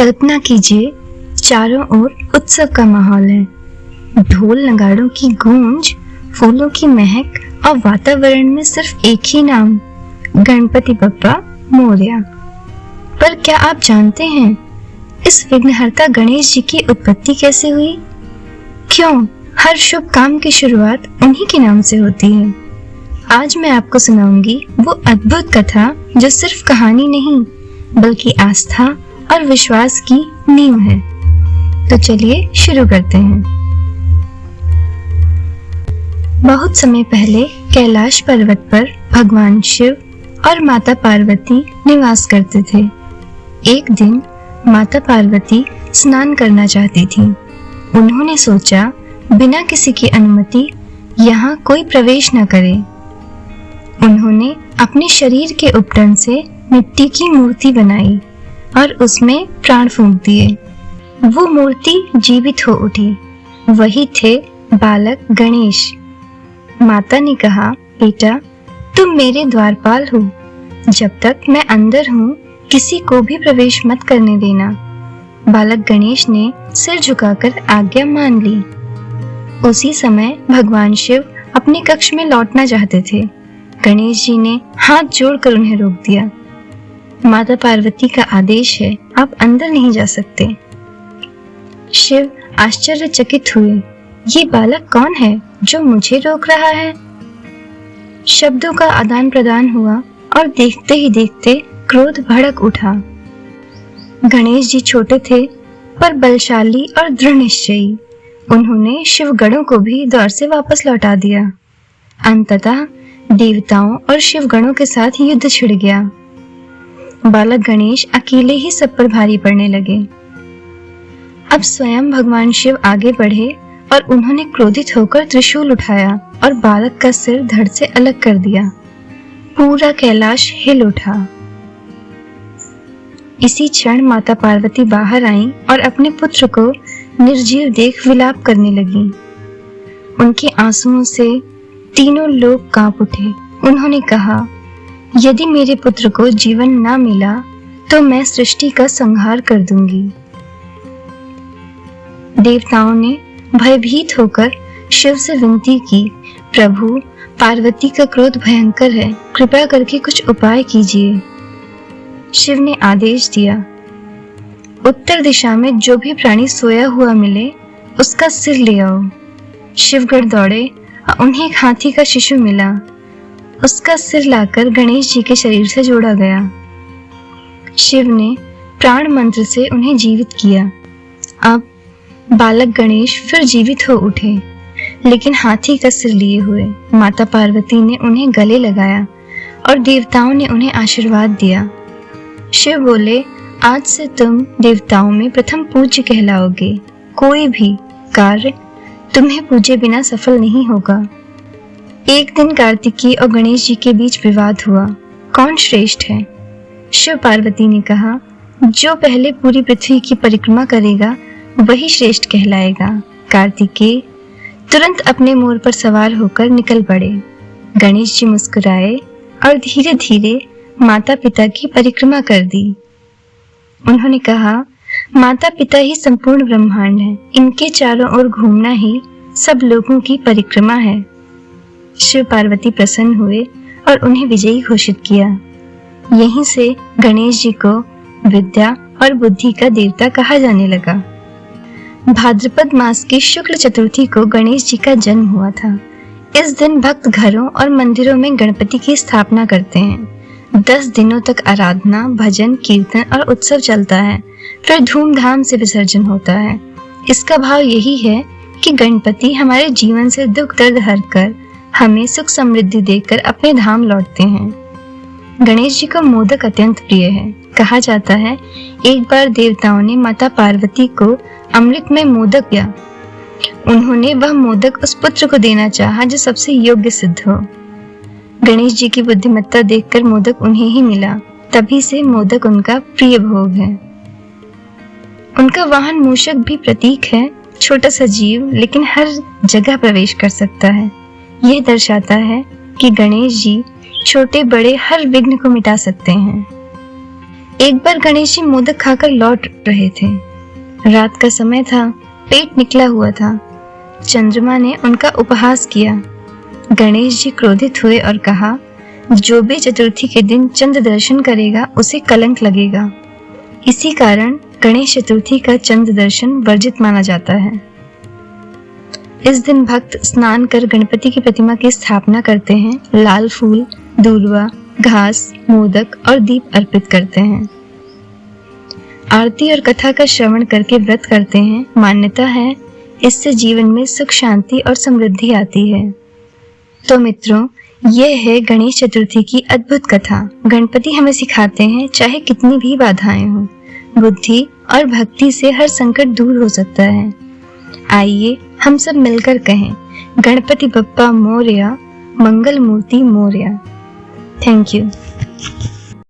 कल्पना कीजिए, चारों ओर उत्सव का माहौल है। ढोल नगाड़ों की गूंज, फूलों की महक और वातावरण में सिर्फ एक ही नाम, गणपति बप्पा मोरया। पर क्या आप जानते हैं इस विघ्नहर्ता गणेश जी की उत्पत्ति कैसे हुई? क्यों हर शुभ काम की शुरुआत उन्हीं के नाम से होती है? आज मैं आपको सुनाऊंगी वो अद्भुत कथा जो सिर्फ कहानी नहीं बल्कि आस्था और विश्वास की नींव है। तो चलिए शुरू करते हैं। बहुत समय पहले कैलाश पर्वत पर भगवान शिव और माता पार्वती निवास करते थे। एक दिन माता पार्वती स्नान करना चाहती थी। उन्होंने सोचा बिना किसी की अनुमति यहाँ कोई प्रवेश न करे। उन्होंने अपने शरीर के उपटन से मिट्टी की मूर्ति बनाई और उसमें प्राण फूंक दिए। वो मूर्ति जीवित हो उठी। वही थे बालक गणेश। माता ने कहा, बेटा तुम मेरे द्वारपाल हो। जब तक मैं अंदर हूँ किसी को भी प्रवेश मत करने देना। बालक गणेश ने सिर झुकाकर आज्ञा मान ली। उसी समय भगवान शिव अपने कक्ष में लौटना चाहते थे। गणेश जी ने हाथ जोड़कर उन्हें रोक दिया। माता पार्वती का आदेश है, आप अंदर नहीं जा सकते। शिव आश्चर्यचकित हुए, ये बालक कौन है जो मुझे रोक रहा है? शब्दों का आदान प्रदान हुआ और देखते ही देखते क्रोध भड़क उठा। गणेश जी छोटे थे पर बलशाली और दृढ़ निश्चयी। उन्होंने शिवगणों को भी दौर से वापस लौटा दिया। अंततः देवताओं और शिवगणों के साथ युद्ध छिड़ गया। बालक गणेश अकेले ही सब पर भारी पड़ने लगे। अब स्वयं भगवान शिव आगे बढ़े और उन्होंने क्रोधित होकर त्रिशूल उठाया और बालक का सिर धड़ से अलग कर दिया। पूरा कैलाश हिल उठा। इसी क्षण माता पार्वती बाहर आईं और अपने पुत्र को निर्जीव देख विलाप करने लगी। उनके आंसुओं से तीनों लोग कांप उठे। उन्होंने कहा, यदि मेरे पुत्र को जीवन ना मिला तो मैं सृष्टि का संहार कर दूंगी। देवताओं ने भयभीत होकर शिव से विनती की, प्रभु पार्वती का क्रोध भयंकर है, कृपया करके कुछ उपाय कीजिए। शिव ने आदेश दिया, उत्तर दिशा में जो भी प्राणी सोया हुआ मिले उसका सिर ले आओ। शिवगण दौड़े, उन्हें एक हाथी का शिशु मिला। उसका सिर लाकर गणेश जी के शरीर से जोड़ा गया। शिव ने प्राण मंत्र से उन्हें जीवित किया। अब बालक गणेश फिर जीवित हो उठे, लेकिन हाथी का सिर लिए हुए। माता पार्वती ने उन्हें गले लगाया और देवताओं ने उन्हें आशीर्वाद दिया। शिव बोले, आज से तुम देवताओं में प्रथम पूज्य कहलाओगे। कोई भी कार्य तुम्हें पूजे बिना सफल नहीं होगा। एक दिन कार्तिकेय और गणेश जी के बीच विवाद हुआ, कौन श्रेष्ठ है? शिव पार्वती ने कहा, जो पहले पूरी पृथ्वी की परिक्रमा करेगा वही श्रेष्ठ कहलाएगा। कार्तिकेय तुरंत अपने मोर पर सवार होकर निकल पड़े। गणेश जी मुस्कुराए और धीरे धीरे माता पिता की परिक्रमा कर दी। उन्होंने कहा, माता पिता ही संपूर्ण ब्रह्मांड है, इनके चारों ओर घूमना ही सब लोगों की परिक्रमा है। शिव पार्वती प्रसन्न हुए और उन्हें विजयी घोषित किया। यहीं से गणेश जी को विद्या और बुद्धि का देवता कहा जाने लगा। भाद्रपद मास की शुक्ल चतुर्थी को गणेश जी का जन्म हुआ था। इस दिन भक्त घरों और मंदिरों में गणपति की स्थापना करते हैं। 10 दिनों तक आराधना, भजन, कीर्तन और उत्सव चलता है। फिर धूमधाम से विसर्जन होता है। इसका भाव यही है कि गणपति हमारे जीवन से दुख दर्द हरकर हमें सुख समृद्धि देकर अपने धाम लौटते हैं। गणेश जी को मोदक अत्यंत प्रिय है। कहा जाता है, एक बार देवताओं ने माता पार्वती को अमृत में मोदक दिया। उन्होंने वह मोदक उस पुत्र को देना चाहा जो सबसे योग्य सिद्ध हो। गणेश जी की बुद्धिमत्ता देखकर मोदक उन्हें ही मिला। तभी से मोदक उनका प्रिय भोग है। उनका वाहन मूषक भी प्रतीक है, छोटा सा जीव लेकिन हर जगह प्रवेश कर सकता है। यह दर्शाता है कि गणेश जी छोटे बड़े हर विघ्न को मिटा सकते हैं। एक बार गणेश जी मोदक खाकर लौट रहे थे। रात का समय था, पेट निकला हुआ था। चंद्रमा ने उनका उपहास किया। गणेश जी क्रोधित हुए और कहा, जो भी चतुर्थी के दिन चंद्र दर्शन करेगा उसे कलंक लगेगा। इसी कारण गणेश चतुर्थी का चंद्र दर्शन वर्जित माना जाता है। इस दिन भक्त स्नान कर गणपति की प्रतिमा की स्थापना करते हैं, लाल फूल, दूर्वा, घास, मोदक और दीप अर्पित करते हैं। आरती और कथा का श्रवण करके व्रत करते हैं। मान्यता है इससे जीवन में सुख, शांति और समृद्धि आती है। तो मित्रों, यह है गणेश चतुर्थी की अद्भुत कथा। गणपति हमें सिखाते हैं चाहे कितनी भी बाधाएं हों, बुद्धि और भक्ति से हर संकट दूर हो सकता है। आइए हम सब मिलकर कहें, गणपति बप्पा मोरया, मंगल मूर्ति मोरया। Thank you.